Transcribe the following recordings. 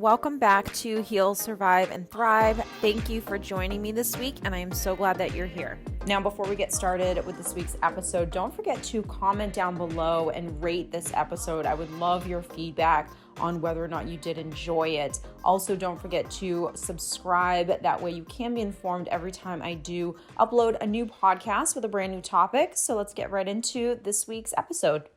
Welcome back to Heal, Survive, and Thrive. Thank you for joining me this week, and I am so glad that you're here. Now, before we get started with this week's episode, don't forget to comment down below and rate this episode. I would love your feedback on whether or not you did enjoy it. Also, don't forget to subscribe. That way you can be informed every time I do upload a new podcast with a brand new topic. So let's get right into this week's episode.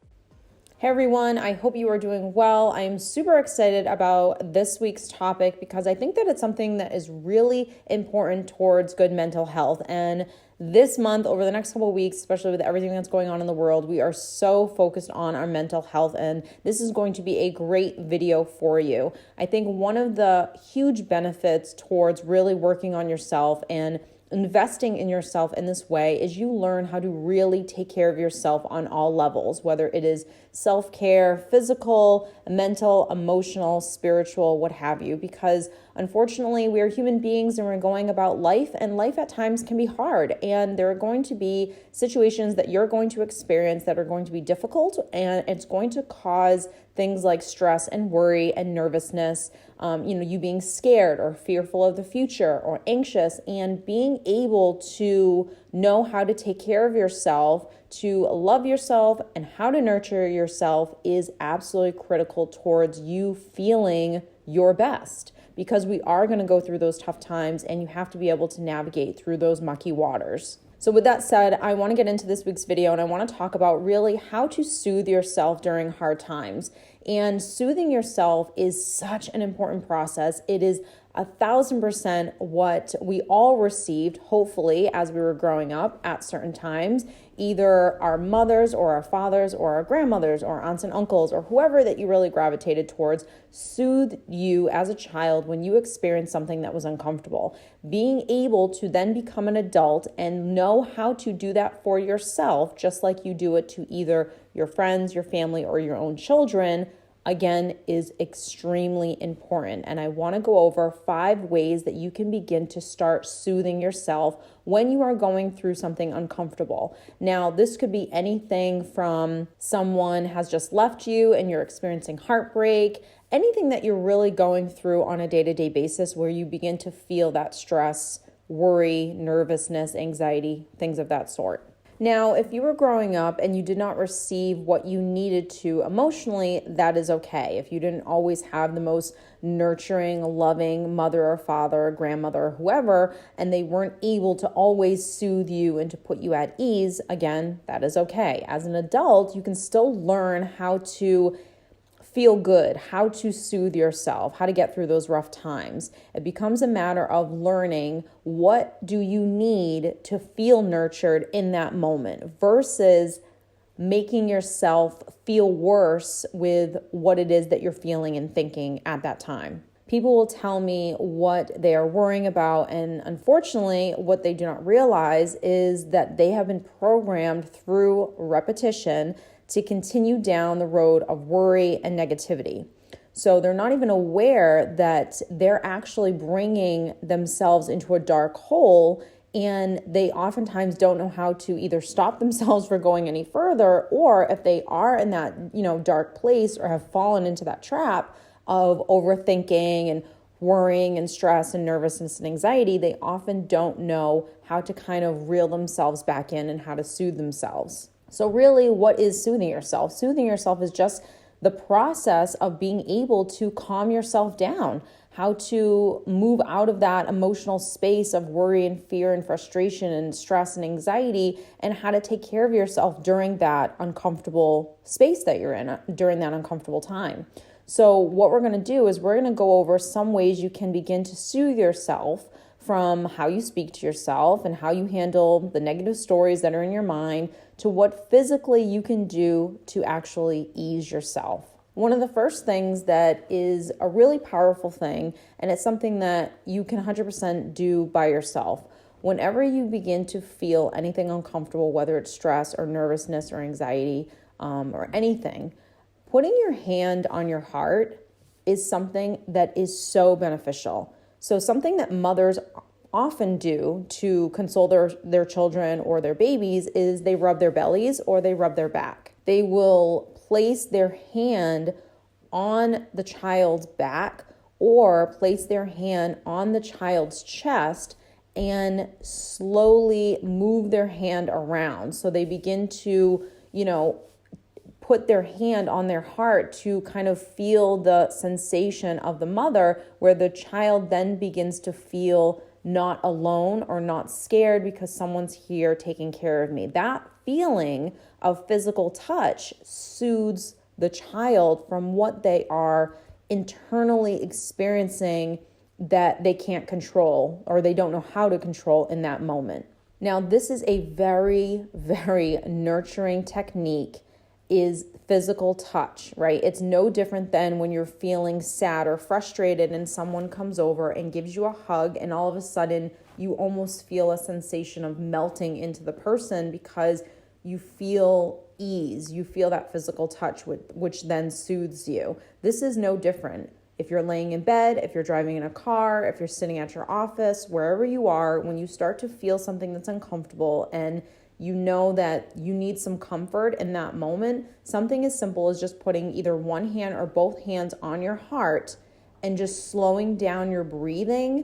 Hey everyone, I hope you are doing well. I am super excited about this week's topic because I think that it's something that is really important towards good mental health. And this month, over the next couple of weeks, especially with everything that's going on in the world, we are so focused on our mental health, and this is going to be a great video for you. I think one of the huge benefits towards really working on yourself and investing in yourself in this way is you learn how to really take care of yourself on all levels, whether it is self-care, physical, mental, emotional, spiritual, what have you, because unfortunately we are human beings and we're going about life, and life at times can be hard, and there are going to be situations that you're going to experience that are going to be difficult, and it's going to cause things like stress and worry and nervousness, you being scared or fearful of the future or anxious, and being able to know how to take care of yourself, to love yourself, and how to nurture yourself is absolutely critical towards you feeling your best, because we are going to go through those tough times and you have to be able to navigate through those mucky waters. So with that said, I want to get into this week's video and I want to talk about really how to soothe yourself during hard times. And soothing yourself is such an important process. It is 1,000% what we all received, hopefully, as we were growing up at certain times. Either our mothers or our fathers or our grandmothers or aunts and uncles or whoever that you really gravitated towards soothed you as a child when you experienced something that was uncomfortable. Being able to then become an adult and know how to do that for yourself, just like you do it to either your friends, your family, or your own children, again, is extremely important. And I want to go over 5 ways that you can begin to start soothing yourself when you are going through something uncomfortable. Now, this could be anything from someone has just left you and you're experiencing heartbreak, anything that you're really going through on a day-to-day basis where you begin to feel that stress, worry, nervousness, anxiety, things of that sort. Now, if you were growing up and you did not receive what you needed to emotionally, that is okay. If you didn't always have the most nurturing, loving mother or father or grandmother or whoever, and they weren't able to always soothe you and to put you at ease, again, that is okay. As an adult, you can still learn how to feel good, how to soothe yourself, how to get through those rough times. It becomes a matter of learning what do you need to feel nurtured in that moment versus making yourself feel worse with what it is that you're feeling and thinking at that time. People will tell me what they are worrying about, and unfortunately, what they do not realize is that they have been programmed through repetition to continue down the road of worry and negativity. So they're not even aware that they're actually bringing themselves into a dark hole, and they oftentimes don't know how to either stop themselves from going any further, or if they are in that, dark place or have fallen into that trap of overthinking and worrying and stress and nervousness and anxiety, they often don't know how to kind of reel themselves back in and how to soothe themselves. So really, what is soothing yourself? Soothing yourself is just the process of being able to calm yourself down, how to move out of that emotional space of worry and fear and frustration and stress and anxiety, and how to take care of yourself during that uncomfortable space that you're in, during that uncomfortable time. So what we're going to do is we're going to go over some ways you can begin to soothe yourself, from how you speak to yourself and how you handle the negative stories that are in your mind to what physically you can do to actually ease yourself. One of the first things that is a really powerful thing, and it's something that you can 100% do by yourself. Whenever you begin to feel anything uncomfortable, whether it's stress or nervousness or anxiety or anything, putting your hand on your heart is something that is so beneficial. So something that mothers often do to console their children or their babies is they rub their bellies or they rub their back. They will place their hand on the child's back or place their hand on the child's chest and slowly move their hand around. So they begin to, put their hand on their heart to kind of feel the sensation of the mother, where the child then begins to feel not alone or not scared because someone's here taking care of me. That feeling of physical touch soothes the child from what they are internally experiencing that they can't control or they don't know how to control in that moment. Now, this is a very, very nurturing technique, is physical touch, right? It's no different than when you're feeling sad or frustrated and someone comes over and gives you a hug, and all of a sudden you almost feel a sensation of melting into the person because you feel ease, you feel that physical touch, which then soothes you. This is no different. If you're laying in bed, if you're driving in a car, if you're sitting at your office, wherever you are, when you start to feel something that's uncomfortable and you know that you need some comfort in that moment, something as simple as just putting either one hand or both hands on your heart and just slowing down your breathing,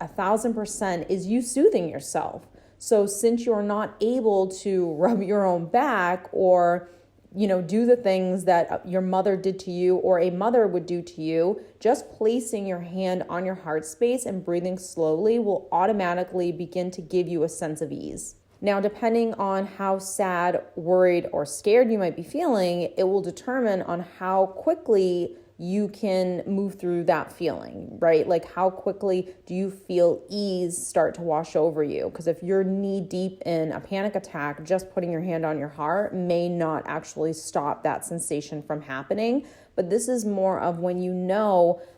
1,000% is you soothing yourself. So since you're not able to rub your own back or, do the things that your mother did to you or a mother would do to you, just placing your hand on your heart space and breathing slowly will automatically begin to give you a sense of ease. Now, depending on how sad, worried, or scared you might be feeling, it will determine on how quickly you can move through that feeling, right? Like how quickly do you feel ease start to wash over you? Because if you're knee deep in a panic attack, just putting your hand on your heart may not actually stop that sensation from happening. But this is more of when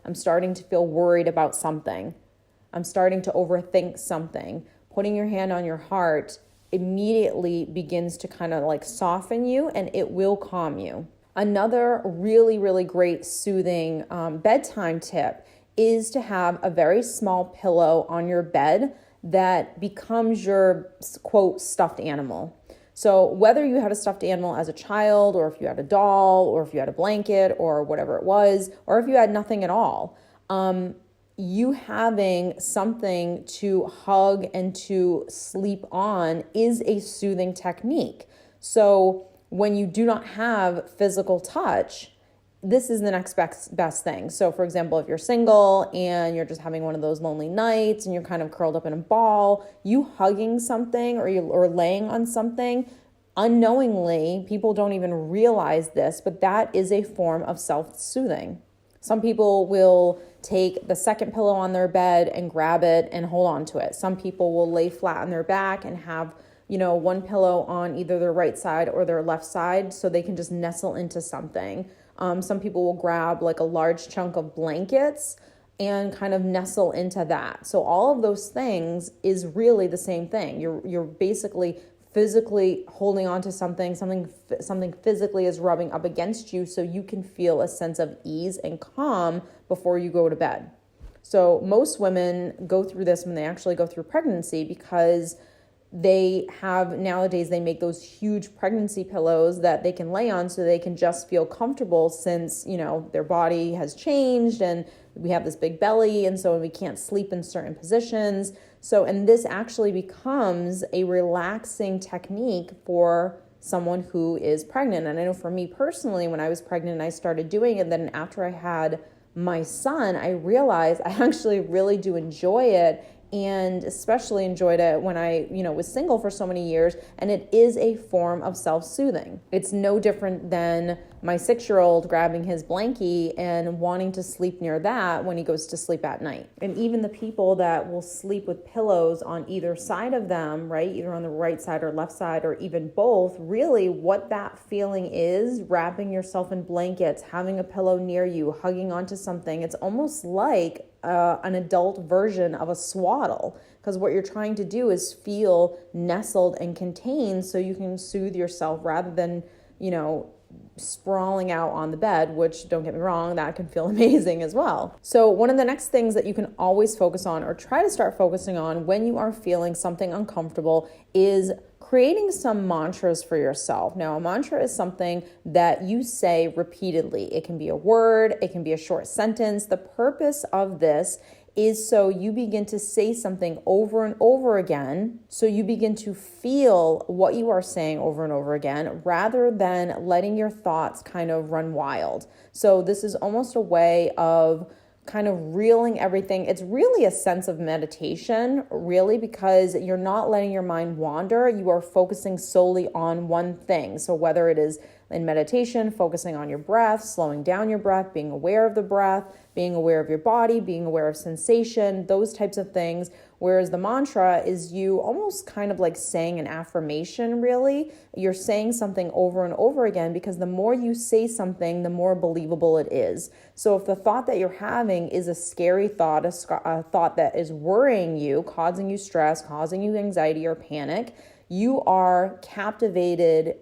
I'm starting to feel worried about something. I'm starting to overthink something. Putting your hand on your heart immediately begins to kind of like soften you, and it will calm you. Another really, really great soothing bedtime tip is to have a very small pillow on your bed that becomes your, quote, stuffed animal. So whether you had a stuffed animal as a child, or if you had a doll, or if you had a blanket, or whatever it was, or if you had nothing at all, you having something to hug and to sleep on is a soothing technique. So when you do not have physical touch, this is the next best thing. So for example, if you're single and you're just having one of those lonely nights and you're kind of curled up in a ball, you hugging something or laying on something, unknowingly, people don't even realize this, but that is a form of self-soothing. Some people will take the second pillow on their bed and grab it and hold on to it. Some people will lay flat on their back and have one pillow on either their right side or their left side so they can just nestle into something. Some people will grab like a large chunk of blankets and kind of nestle into that. So all of those things is really the same thing. You're basically physically holding on to something physically is rubbing up against you so you can feel a sense of ease and calm before you go to bed. So most women go through this when they actually go through pregnancy because nowadays they make those huge pregnancy pillows that they can lay on so they can just feel comfortable since, their body has changed and we have this big belly and so we can't sleep in certain positions. And this actually becomes a relaxing technique for someone who is pregnant. And I know for me personally, when I was pregnant, I started doing it. Then after I had my son, I realized I actually really do enjoy it, and especially enjoyed it when I, was single for so many years. And it is a form of self-soothing. It's no different than my 6-year-old grabbing his blankie and wanting to sleep near that when he goes to sleep at night. And even the people that will sleep with pillows on either side of them, right? Either on the right side or left side or even both, really what that feeling is, wrapping yourself in blankets, having a pillow near you, hugging onto something. It's almost like an adult version of a swaddle, because what you're trying to do is feel nestled and contained so you can soothe yourself rather than, sprawling out on the bed, which, don't get me wrong, that can feel amazing as well. So one of the next things that you can always focus on or try to start focusing on when you are feeling something uncomfortable is creating some mantras for yourself. Now, a mantra is something that you say repeatedly. It can be a word, it can be a short sentence. The purpose of this is so you begin to say something over and over again, so you begin to feel what you are saying over and over again, rather than letting your thoughts kind of run wild. So this is almost a way of kind of reeling everything. It's really a sense of meditation, really, because you're not letting your mind wander. You are focusing solely on one thing. So whether it is in meditation, focusing on your breath, slowing down your breath, being aware of the breath, being aware of your body, being aware of sensation, those types of things. Whereas the mantra is you almost kind of like saying an affirmation, really. You're saying something over and over again, because the more you say something, the more believable it is. So if the thought that you're having is a scary thought, a thought that is worrying you, causing you stress, causing you anxiety or panic, you are captivated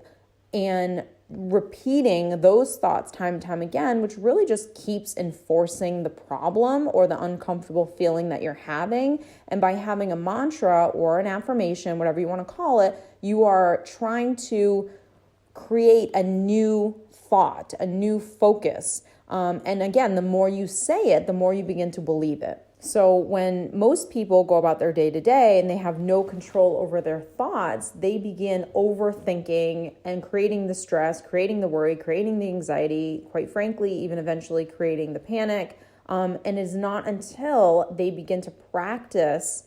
and repeating those thoughts time and time again, which really just keeps enforcing the problem or the uncomfortable feeling that you're having. And by having a mantra or an affirmation, whatever you want to call it, you are trying to create a new thought, a new focus. And again, the more you say it, the more you begin to believe it. So when most people go about their day to day and they have no control over their thoughts, they begin overthinking and creating the stress, creating the worry, creating the anxiety, quite frankly, even eventually creating the panic. And it is not until they begin to practice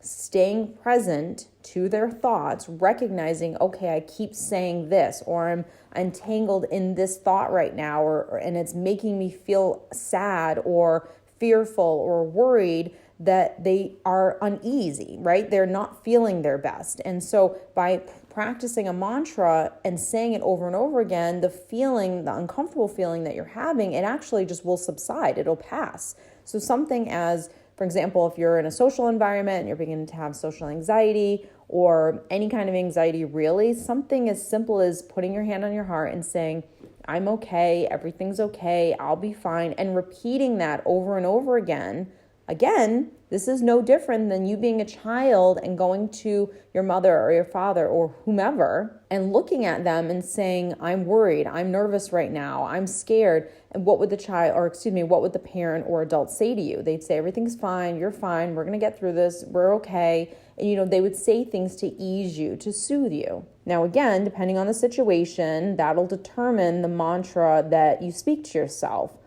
staying present to their thoughts, recognizing, okay, I keep saying this, or I'm entangled in this thought right now, and it's making me feel sad or fearful or worried, that they are uneasy, right? They're not feeling their best. And so by practicing a mantra and saying it over and over again, the feeling, the uncomfortable feeling that you're having, it actually just will subside. It'll pass. So something as, for example, if you're in a social environment and you're beginning to have social anxiety or any kind of anxiety, really, something as simple as putting your hand on your heart and saying, I'm okay, everything's okay, I'll be fine, and repeating that over and over again. Again, this is no different than you being a child and going to your mother or your father or whomever and looking at them and saying, I'm worried, I'm nervous right now, I'm scared. And what would what would the parent or adult say to you? They'd say, everything's fine, you're fine, we're gonna get through this, we're okay. And they would say things to ease you, to soothe you. Now again, depending on the situation, that'll determine the mantra that you speak to yourself.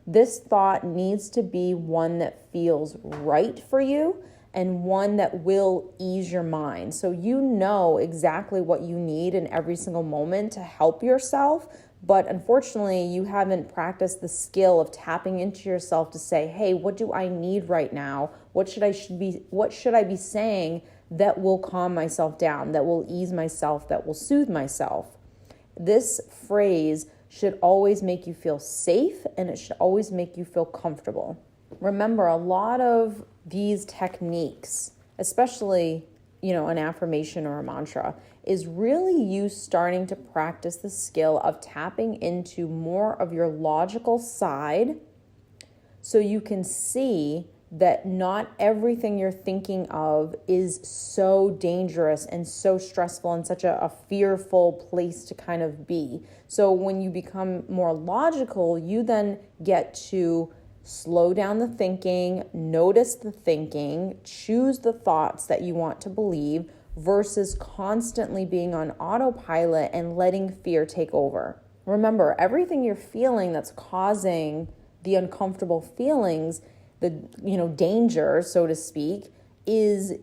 This thought needs to be one that feels right for you and one that will ease your mind. So you know exactly what you need in every single moment to help yourself. But unfortunately, you haven't practiced the skill of tapping into yourself to say, hey, what do I need right now? What should I be saying that will calm myself down, that will ease myself, that will soothe myself? This phrase should always make you feel safe, and it should always make you feel comfortable. Remember, a lot of these techniques, especially, an affirmation or a mantra, is really you starting to practice the skill of tapping into more of your logical side so you can see that not everything you're thinking of is so dangerous and so stressful and such a fearful place to kind of be. So when you become more logical, you then get to slow down the thinking, notice the thinking, choose the thoughts that you want to believe versus constantly being on autopilot and letting fear take over. Remember, everything you're feeling that's causing the uncomfortable feelings, the danger, so to speak, is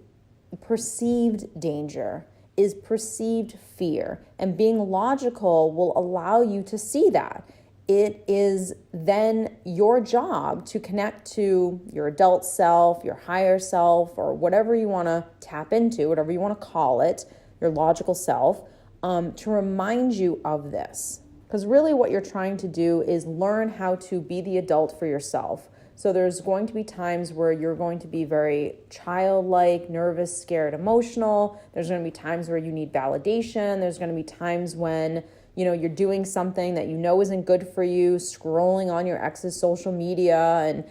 perceived danger, is perceived fear. And being logical will allow you to see that. It is then your job to connect to your adult self, your higher self, or whatever you want to tap into, whatever you want to call it, your logical self, to remind you of this. Because really what you're trying to do is learn how to be the adult for yourself. So there's going to be times where you're going to be very childlike, nervous, scared, emotional. There's going to be times where you need validation. There's going to be times when you're doing something that isn't good for you, scrolling on your ex's social media, and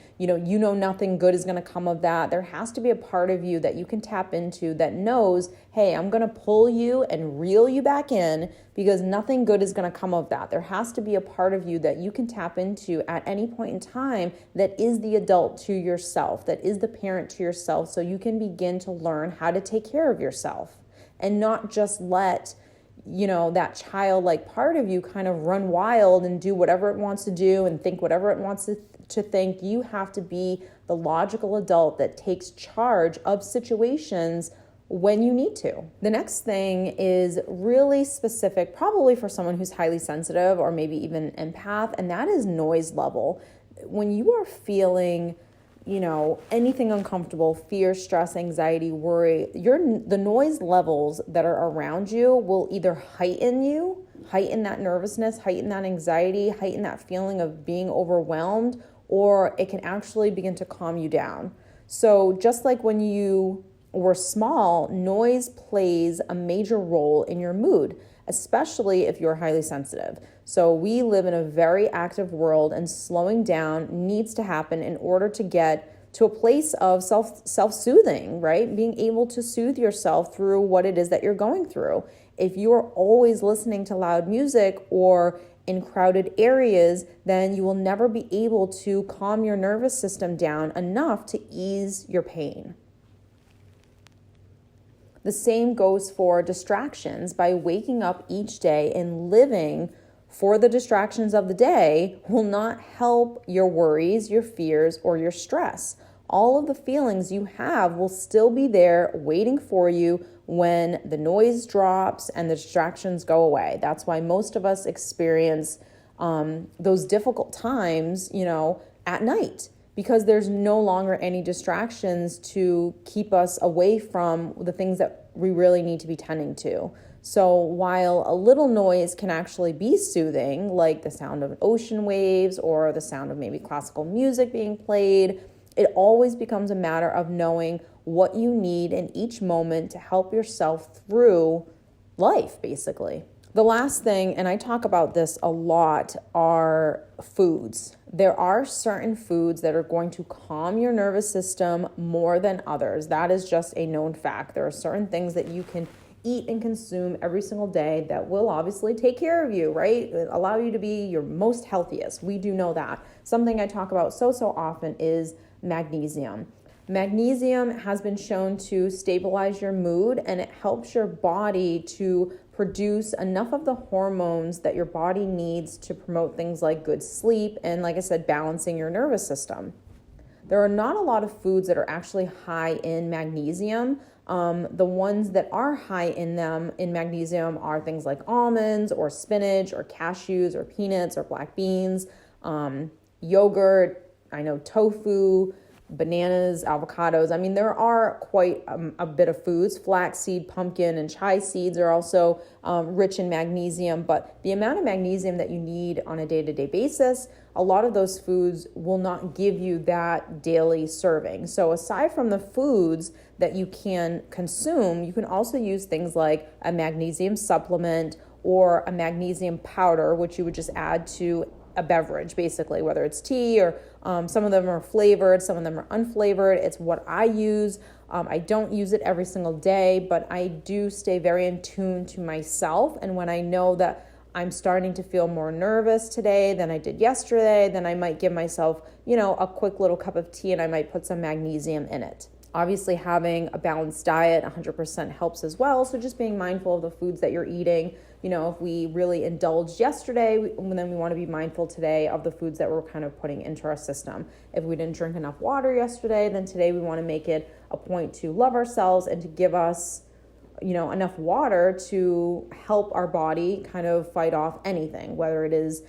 nothing good is going to come of that. There has to be a part of you that you can tap into that knows, hey, I'm going to pull you and reel you back in because nothing good is going to come of that. There has to be a part of you that you can tap into at any point in time that is the adult to yourself, that is the parent to yourself, so you can begin to learn how to take care of yourself and not just let that childlike part of you kind of run wild and do whatever it wants to do and think whatever it wants to think. You have to be the logical adult that takes charge of situations when you need to. The next thing is really specific, probably for someone who's highly sensitive or maybe even empath, and that is noise level. When you are feeling anything uncomfortable, fear, stress, anxiety, worry, the noise levels that are around you will either heighten that nervousness, heighten that anxiety, heighten that feeling of being overwhelmed, or it can actually begin to calm you down. So just like when you were small, noise plays a major role in your mood, especially if you're highly sensitive. So we live in a very active world, and slowing down needs to happen in order to get to a place of self-soothing, right? Being able to soothe yourself through what it is that you're going through. If you're always listening to loud music or in crowded areas, then you will never be able to calm your nervous system down enough to ease your pain. The same goes for distractions. By waking up each day and living for the distractions of the day will not help your worries, your fears, or your stress. All of the feelings you have will still be there waiting for you when the noise drops and the distractions go away. That's why most of us experience those difficult times, at night, because there's no longer any distractions to keep us away from the things that we really need to be tending to. So while a little noise can actually be soothing, like the sound of ocean waves or the sound of maybe classical music being played, it always becomes a matter of knowing what you need in each moment to help yourself through life, basically. The last thing, and I talk about this a lot, are foods. There are certain foods that are going to calm your nervous system more than others. That is just a known fact. There are certain things that you can eat and consume every single day that will obviously take care of you, right? Allow you to be your most healthiest. We do know that. Something I talk about so often is magnesium. Magnesium has been shown to stabilize your mood, and it helps your body to produce enough of the hormones that your body needs to promote things like good sleep and, like I said, balancing your nervous system. There are not a lot of foods that are actually high in magnesium. The ones that are high in magnesium are things like almonds or spinach or cashews or peanuts or black beans, yogurt, I know tofu, bananas, avocados. I mean, there are quite a bit of foods. Flaxseed, pumpkin, and chia seeds are also rich in magnesium, but the amount of magnesium that you need on a day-to-day basis, a lot of those foods will not give you that daily serving. So aside from the foods that you can consume, you can also use things like a magnesium supplement or a magnesium powder, which you would just add to a beverage, basically, whether it's tea or some of them are flavored, some of them are unflavored. It's what I use. I don't use it every single day, but I do stay very in tune to myself. And when I know that I'm starting to feel more nervous today than I did yesterday, then I might give myself, a quick little cup of tea and I might put some magnesium in it. Obviously, having a balanced diet 100% helps as well. So just being mindful of the foods that you're eating. If we really indulged yesterday, then we want to be mindful today of the foods that we're kind of putting into our system. If we didn't drink enough water yesterday, then today we want to make it a point to love ourselves and to give us, enough water to help our body kind of fight off anything, whether it is,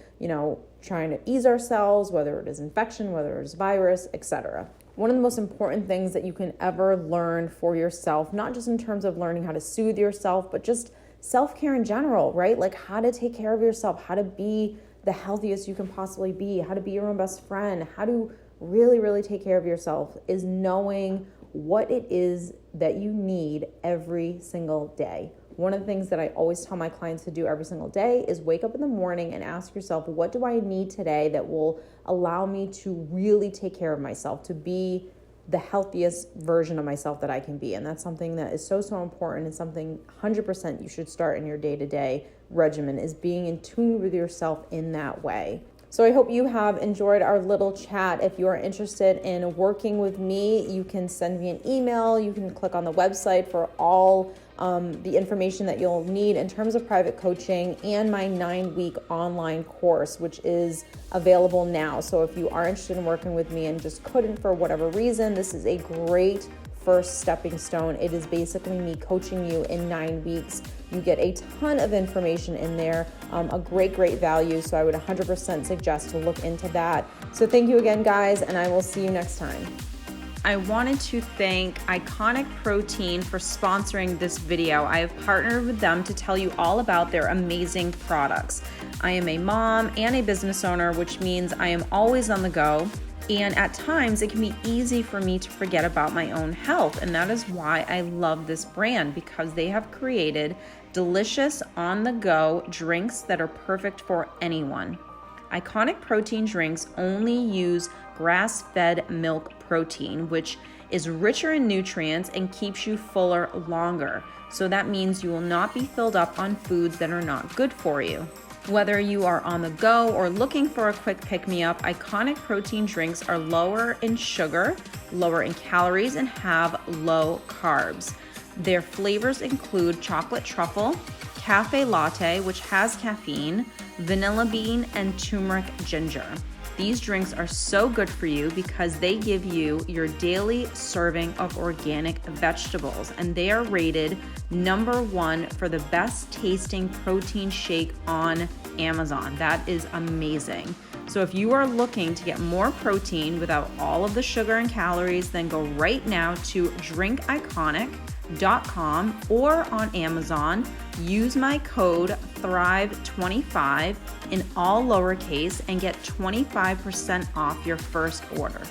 trying to ease ourselves, whether it is infection, whether it is virus, etc. One of the most important things that you can ever learn for yourself, not just in terms of learning how to soothe yourself, but just self-care in general, right? Like how to take care of yourself, how to be the healthiest you can possibly be, how to be your own best friend, how to really, really take care of yourself is knowing what it is that you need every single day. one of the things that I always tell my clients to do every single day is wake up in the morning and ask yourself, what do I need today that will allow me to really take care of myself, to be the healthiest version of myself that I can be? And that's something that is so important, and something 100% you should start in your day-to-day regimen, is being in tune with yourself in that way. So I hope you have enjoyed our little chat. If you are interested in working with me, you can send me an email. You can click on the website for all the information that you'll need in terms of private coaching and my 9-week online course, which is available now. So if you are interested in working with me and just couldn't for whatever reason, this is a great first stepping stone. It is basically me coaching you in 9 weeks. You get a ton of information in there, a great value. So I would 100% suggest to look into that. So thank you again, guys, and I will see you next time. I wanted to thank Iconic Protein for sponsoring this video. I have partnered with them to tell you all about their amazing products. I am a mom and a business owner, which means I am always on the go. And at times it can be easy for me to forget about my own health. And that is why I love this brand, because they have created delicious on-the-go drinks that are perfect for anyone. Iconic Protein drinks only use grass-fed milk protein, which is richer in nutrients and keeps you fuller longer. So that means you will not be filled up on foods that are not good for you. Whether you are on the go or looking for a quick pick-me-up, Iconic Protein drinks are lower in sugar, lower in calories, and have low carbs. Their flavors include chocolate truffle, cafe latte, which has caffeine, vanilla bean, and turmeric ginger. These drinks are so good for you because they give you your daily serving of organic vegetables, and they are rated #1 for the best tasting protein shake on Amazon. That is amazing. So if you are looking to get more protein without all of the sugar and calories, then go right now to drinkiconic.com or on Amazon. Use my code THRIVE25 in all lowercase and get 25% off your first order.